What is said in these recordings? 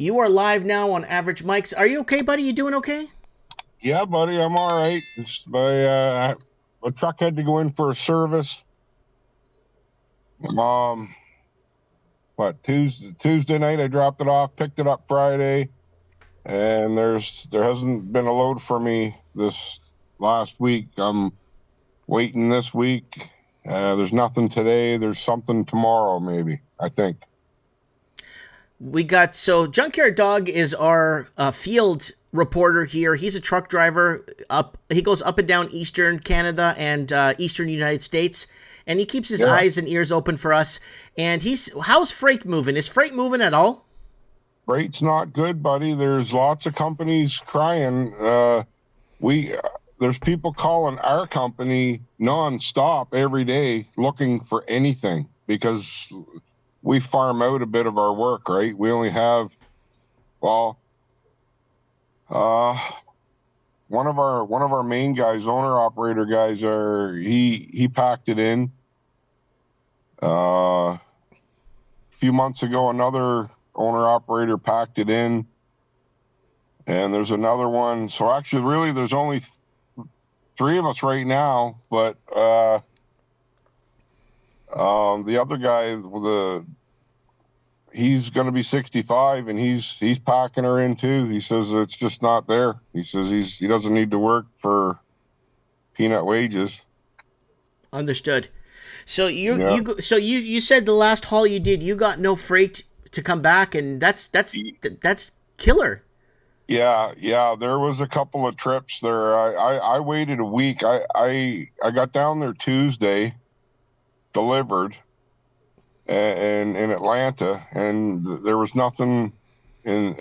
You are live now on Average Mics. Are you okay, buddy? You doing okay? Yeah, buddy, I'm all right. My truck had to go in for a service. Um, Tuesday night I dropped it off, picked it up Friday, and there hasn't been a load for me this last week. I'm waiting this week. There's nothing today. There's something tomorrow, maybe, I think. We got Junkyard Dog is our field reporter here. He's a truck driver. He goes up and down Eastern Canada and Eastern United States, and he keeps his Yeah. eyes and ears open for us. And how's freight moving? Is freight moving at all? Rate's not good, buddy. There's lots of companies crying. We There's people calling our company nonstop every day looking for anything because we farm out a bit of our work, right? We only have, well, uh, one of our main guys, owner operator guys, he packed it in. A few months ago, another owner operator packed it in, and there's another one. So actually, really, there's only three of us right now, but the other guy, he's going to be 65, and he's packing her in too. He says it's just not there. He says he doesn't need to work for peanut wages. Understood. So Yeah. you said the last haul you did, you got no freight to come back, and that's killer. Yeah. There was a couple of trips there. I waited a week. I got down there Tuesday, delivered, and in Atlanta, and there was nothing in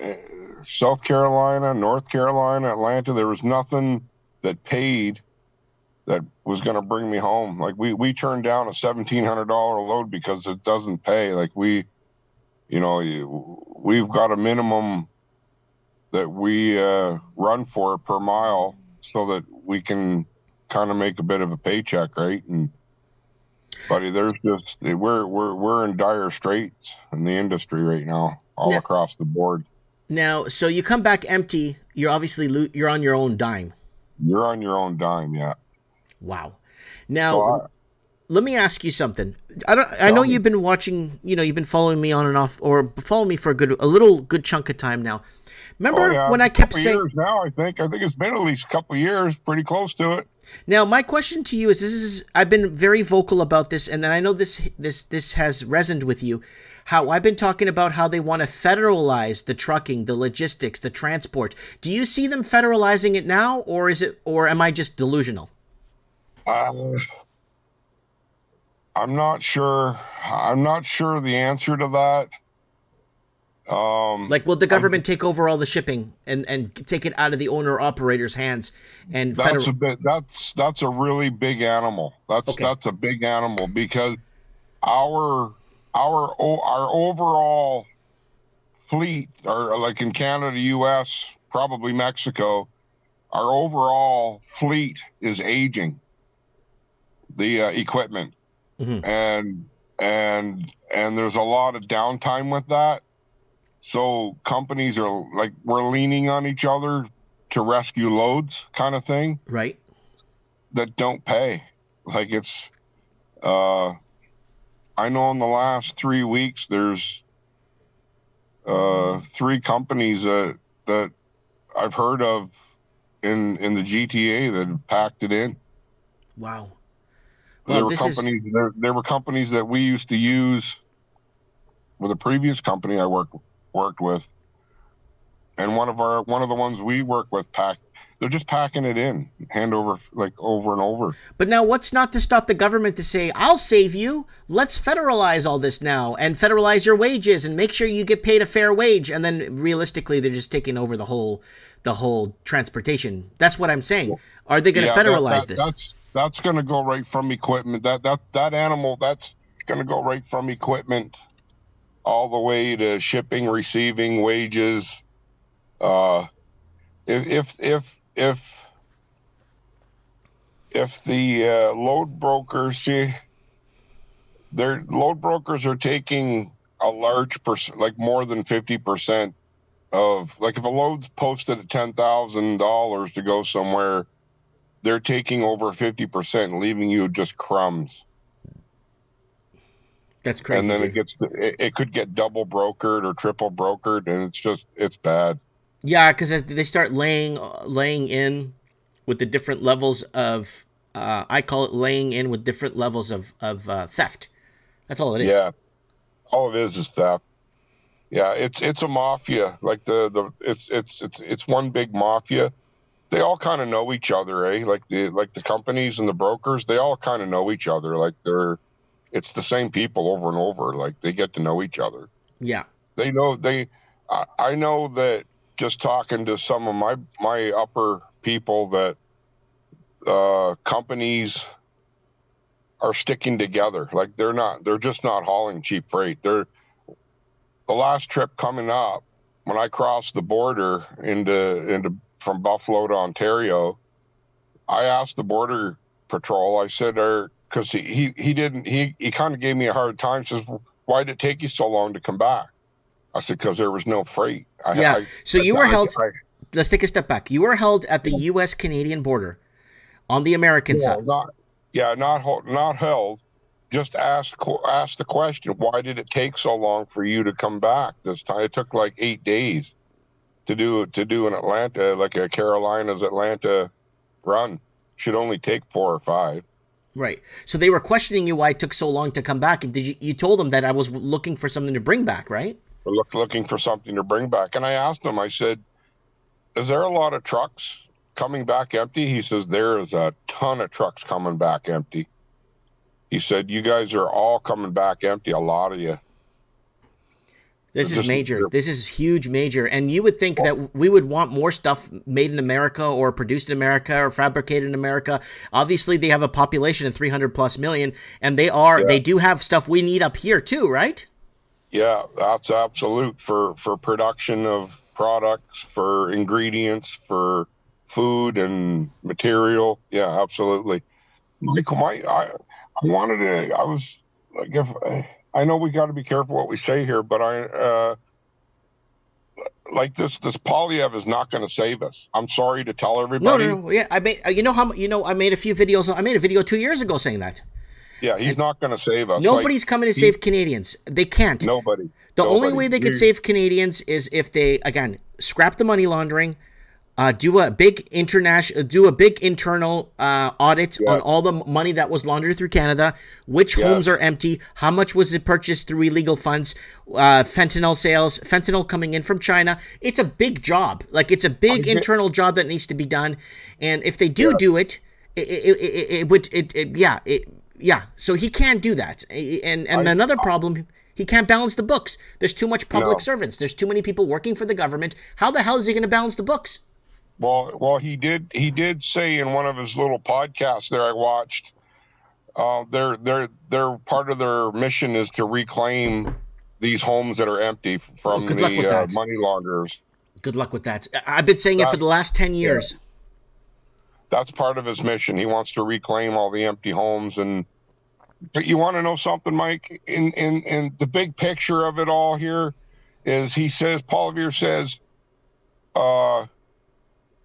South Carolina, North Carolina, Atlanta. There was nothing that paid that was going to bring me home. Like we turned down a $1,700 load because it doesn't pay. Like we've got a minimum that we run for per mile so that we can kind of make a bit of a paycheck, right? And buddy, we're in dire straits in the industry right now, all Now, across the board. so you come back empty. You're obviously you're on your own dime. You're on your own dime, yeah. Wow. So Now, let me ask you something. I know you've been watching, you've been following me on and off, or following me for a little good chunk of time now. Remember yeah, when I a kept couple saying, years now, I think it's been at least a couple of years, pretty close to it. now my question to you is, this is, I've been very vocal about this, and then I know this has resonated with you, how I've been talking about how they want to federalize the trucking, the logistics, the transport. Do you see them federalizing it now, or am I just delusional? Uh, I'm not sure. I'm not sure the answer to that. Like, will the I'm government take over all the shipping and take it out of the owner operator's hands and That's federal? a bit. That's a really big animal. Okay. That's a big animal because our our overall fleet, or like in Canada, U.S., probably Mexico, our overall fleet is aging. The equipment, Hmm. and there's a lot of downtime with that. So companies are like, we're leaning on each other to rescue loads, kind of thing, Right. that don't pay. Like uh, I know in the last 3 weeks, there's three companies that I've heard of in the GTA that have packed it in. Wow. Well, There were this is companies that we used to use with a previous company I worked with, and one of the ones we work with they're just packing it in, hand over, like, over and over. But now, what's not to stop the government to say, I'll save you. Let's federalize all this now and federalize your wages and make sure you get paid a fair wage. And then realistically, they're just taking over the whole transportation. That's what I'm saying. Are they going to Yeah, federalize this? that's going to go right from equipment. That animal, that's going to go right from equipment all the way to shipping, receiving, wages. Uh, if if the load brokers, see, their load brokers are taking a large percent, like more than 50% of, like, if a load's posted at $10,000 to go somewhere, they're taking over 50%, leaving you just crumbs. That's And crazy, then dude. it could get double brokered or triple brokered, and it's bad. Yeah, because they start laying in with the different levels of I call it laying in with different levels of theft. That's all it is. Yeah, all it is theft. Yeah, it's a mafia. Like it's one big mafia. They all kind of know each other, eh? Like the companies and the brokers, they all kind of know each other. Like it's the same people over and over. Like they get to know each other. Yeah. They know they. I know that just talking to some of my upper people that companies are sticking together. Like they're just not hauling cheap freight. They're the last trip coming up when I crossed the border into from Buffalo to Ontario. I asked the border patrol. I said, because he didn't he kind of gave me a hard time. Says, why did it take you so long to come back? I said, because there was no freight. Yeah. So you were held. I Let's take a step back. You were held at the U.S. Canadian border on the American yeah, side. not held. Just ask the question. Why did it take so long for you to come back this time? It took like 8 days to do an Atlanta, like a Carolinas Atlanta run. Should only take 4 or 5. Right. So they were questioning you why it took so long to come back, and you told them that I was looking for something to bring back, right? Looking for something to bring back. And I asked him, I said, is there a lot of trucks coming back empty? He says, there is a ton of trucks coming back empty. He said, you guys are all coming back empty, a lot of you. This is major. This is huge, major. And you would think that we would want more stuff made in America or produced in America or fabricated in America. Obviously, they have a population of 300 plus million, and they do have stuff we need up here too, right? Yeah, that's absolute for production of products, for ingredients, for food and material. Yeah, absolutely. Michael, I was like, if I know we got to be careful what we say here, but like this Polyev is not going to save us. I'm sorry to tell No, everybody. no, no. Yeah, I made. I made a few videos. I made a video 2 years ago saying that. Yeah, he's not going to save us. Nobody's coming to save Canadians. They can't. Nobody. The only way they could save Canadians is if they, again, scrap the money laundering, do a big internal audit on all the money that was laundered through Canada, which homes are empty, how much was it purchased through illegal funds, fentanyl sales, fentanyl coming in from China. It's a big job. Like, it's a big internal job that needs to be done. And if they do it, so he can't do that. And another problem, he can't balance the books. There's too much public servants. There's too many people working for the government. How the hell is he going to balance the books? Well, he did say in one of his little podcasts there I watched, their part of their mission is to reclaim these homes that are empty from the money launderers. Good luck with that. I've been saying it for the last 10 years. Yeah. That's part of his mission. He wants to reclaim all the empty homes. But you want to know something, Mike? In the big picture of it all here is, Paul Revere says,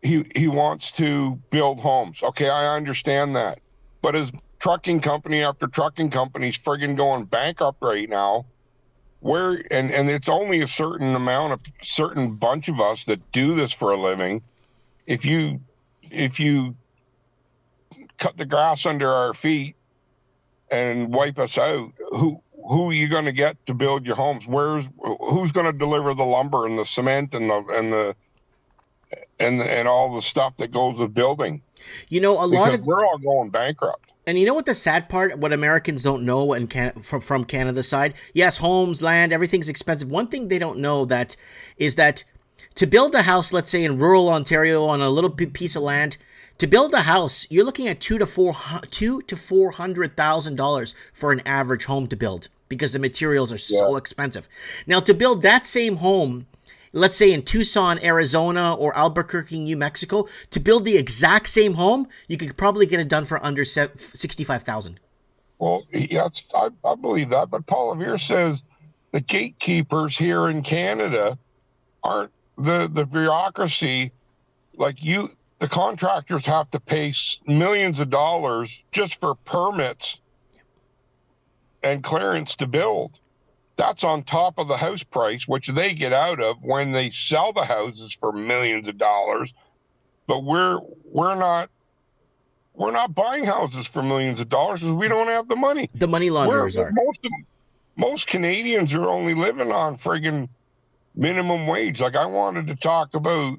he wants to build homes. Okay, I understand that. But his trucking company after trucking company is friggin' going bankrupt right now. And it's only a certain bunch of us that do this for a living. If you cut the grass under our feet and wipe us out, who are you going to get to build your homes? Who's going to deliver the lumber and the cement and all the stuff that goes with building? We're all going bankrupt. And you know what the sad part, what Americans don't know from Canada's side? Yes, homes, land, everything's expensive. One thing they don't know is that to build a house, let's say in rural Ontario on a little piece of land, to build a house, you're looking at $200,000 to $400,000 for an average home to build, because the materials are so expensive. Now, to build that same home, let's say in Tucson, Arizona, or Albuquerque, New Mexico, to build the exact same home, you could probably get it done for under $65,000. Well, yes, I believe that. But Paul Revere says the gatekeepers here in Canada aren't the bureaucracy, like the contractors have to pay millions of dollars just for permits and clearance to build. That's on top of the house price, which they get out of when they sell the houses for millions of dollars. But we're not buying houses for millions of dollars because we don't have the money. The money launderers are. Most Canadians are only living on friggin' minimum wage. Like, I wanted to talk about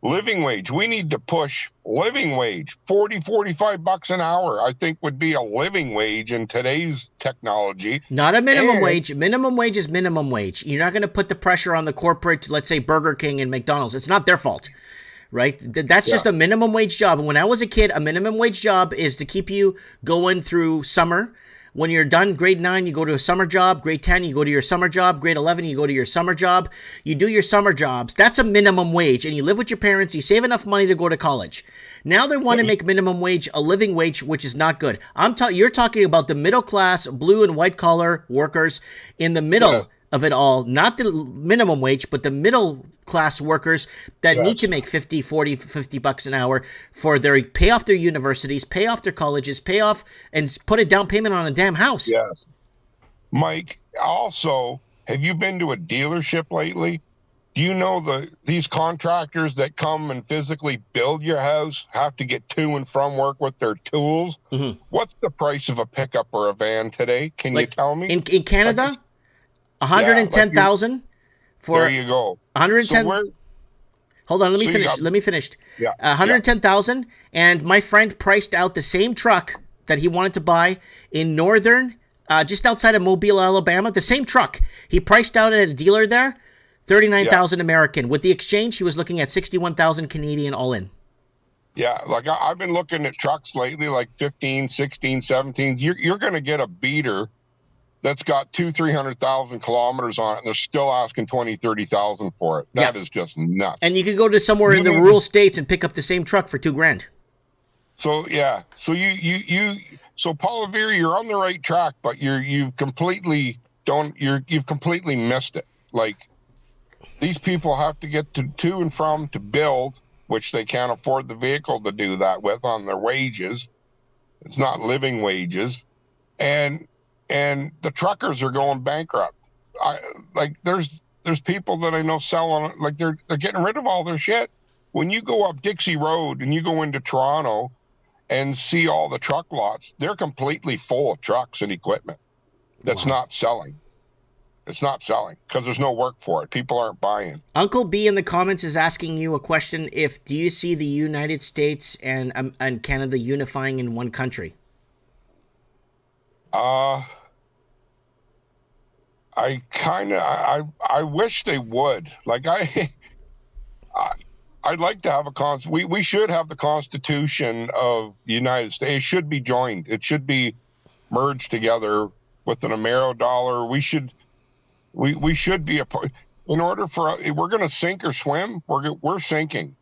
living wage. We need to push living wage. 45 bucks an hour, I think, would be a living wage in today's technology. Not a minimum wage. Minimum wage is minimum wage. You're not going to put the pressure on the corporate, let's say Burger King and McDonald's. It's not their fault, right? That's just a minimum wage job. And when I was a kid, a minimum wage job is to keep you going through summer. When you're done grade 9, you go to a summer job. Grade 10, you go to your summer job. Grade 11, you go to your summer job. You do your summer jobs. That's a minimum wage. And you live with your parents. You save enough money to go to college. Now they want to make minimum wage a living wage, which is not good. You're talking about the middle class, blue and white collar workers in the middle of it all. Not the minimum wage, but the middle class workers that need to make 50, 40, 50 bucks an hour for pay off their universities, pay off their colleges, pay off and put a down payment on a damn house. Yes. Mike, also, have you been to a dealership lately? Do you know these contractors that come and physically build your house have to get to and from work with their tools? Mm-hmm. What's the price of a pickup or a van today? Can you tell me? In Canada, 110,000 for. There you go. 110. Hold on, let me finish. Yeah. 110,000, and my friend priced out the same truck that he wanted to buy in northern, just outside of Mobile, Alabama. The same truck he priced out at a dealer there, 39,000 American. With the exchange, he was looking at 61,000 Canadian all in. Yeah, like I've been looking at trucks lately, like 15, 16, 17. You're going to get a beater that's got 300,000 kilometers on it, and they're still asking 20, 30,000 for it. That is just nuts. And you could go to somewhere in the rural states and pick up the same truck for $2,000. So so Paul Averi, you're on the right track, but you've completely missed it. Like, these people have to get to and from to build, which they can't afford the vehicle to do that with on their wages. It's not living wages, and the truckers are going bankrupt. There's people that I know selling, like, they're getting rid of all their shit. When you go up Dixie Road and you go into Toronto and see all the truck lots, they're completely full of trucks and equipment that's not selling. It's not selling because there's no work for it. People aren't buying. Uncle B in the comments is asking you a question. Do you see the United States and Canada unifying in one country? I wish they would. Like, I'd like to have we should have the Constitution of the United States. It should be joined. It should be merged together with an Ameridollar. We should be a part. In order for, we're going to sink or swim, we're sinking,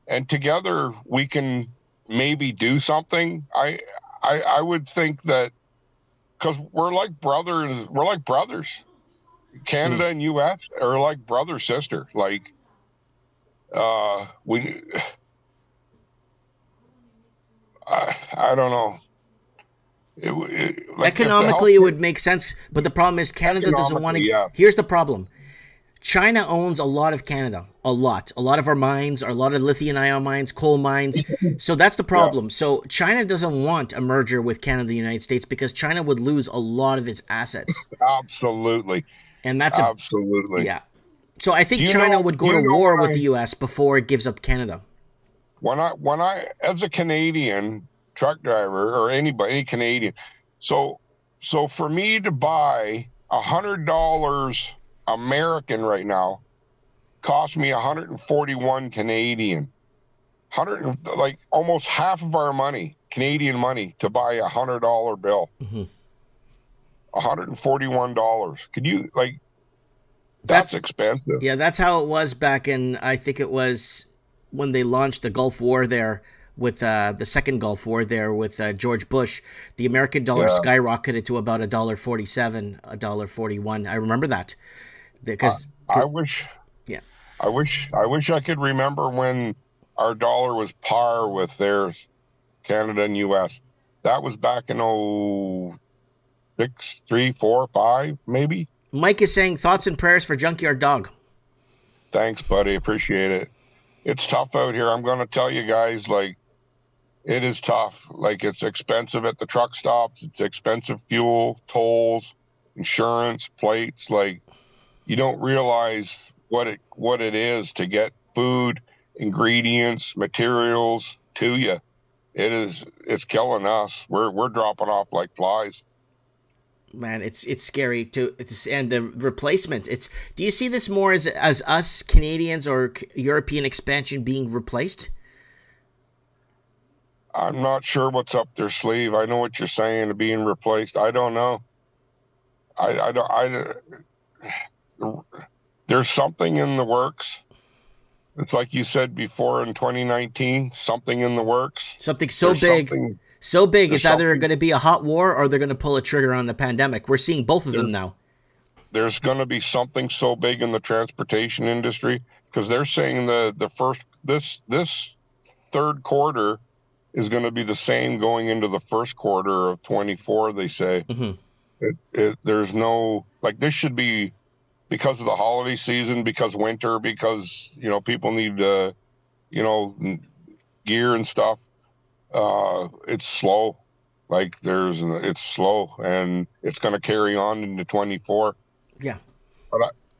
and together we can maybe do something. I would think that, because we're like brothers. Canada and U.S. are like brother sister. Like, I don't know. Economically, it would make sense, but the problem is Canada doesn't want to. Yeah. Here's the problem: China owns a lot of Canada, a lot of our mines, a lot of lithium-ion mines, coal mines. So that's the problem. Yeah. So China doesn't want a merger with Canada and the United States because China would lose a lot of its assets. Absolutely. And that's absolutely. Yeah. So I think China would go to war with the U.S. before it gives up Canada. When I, as a Canadian truck driver, or any Canadian, so for me to buy $100 American right now cost me 141 Canadian. Like almost half of our money, Canadian money, to buy $100 bill. Mm-hmm. $141. Could you, like, that's expensive. Yeah, that's how it was back in, I think it was when they launched the Gulf War there with the second Gulf War there with George Bush. The American dollar skyrocketed to about $1.47, $1.41. I remember that. Because I wish. Yeah. I wish I could remember when our dollar was par with theirs, Canada and US. That was back in 06, 3, 4, 5, maybe. Mike is saying thoughts and prayers for Junkyard Dog. Thanks, buddy. Appreciate it. It's tough out here. I'm going to tell you guys, like, it is tough. Like, it's expensive at the truck stops. It's expensive fuel, tolls, insurance, plates. Like, you don't realize what it is to get food, ingredients, materials to you. It's killing us. We're dropping off like flies. Man, it's scary and the replacement. Do you see this more as us Canadians or European expansion being replaced? I'm not sure what's up their sleeve. I know what you're saying, being replaced. I don't know. I don't. There's something in the works. It's like you said before in 2019, something in the works. Something so big. So big, it's either going to be a hot war or they're going to pull a trigger on the pandemic. We're seeing both of them now. There's going to be something so big in the transportation industry because they're saying this third quarter is going to be the same going into the first quarter of 24. They say there's no, like, this should be because of the holiday season, because winter, because people need gear and stuff. It's slow. It's slow, and it's going to carry on into 24. Yeah.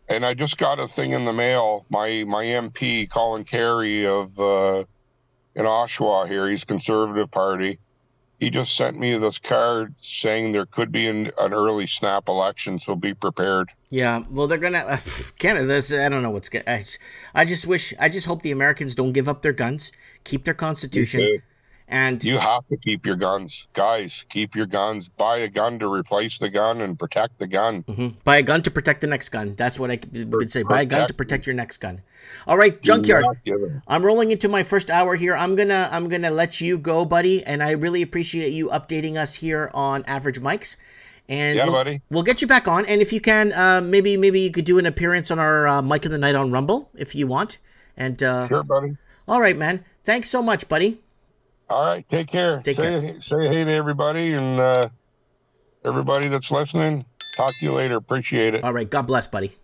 And I just got a thing in the mail. My MP, Colin Carey of in Oshawa here, he's Conservative Party. He just sent me this card saying there could be an early snap election, so be prepared. Yeah, well, they're gonna Canada. I don't know what's gonna. I just hope the Americans don't give up their guns, keep their constitution. Okay. And you have to keep your guns, guys. Keep your guns. Buy a gun to replace the gun and protect the gun. Buy a gun to protect the next gun. That's what I would say. Buy a gun to protect your next gun. All right, Junkyard. I'm rolling into my first hour here. I'm gonna let you go, buddy. And I really appreciate you updating us here on Average Mics. And buddy. We'll get you back on. And if you can, maybe you could do an appearance on our Mike in the Night on Rumble if you want. And sure, buddy. All right, man. Thanks so much, buddy. All right, take care. Say hey to everybody, and everybody that's listening. Talk to you later. Appreciate it. All right, God bless, buddy.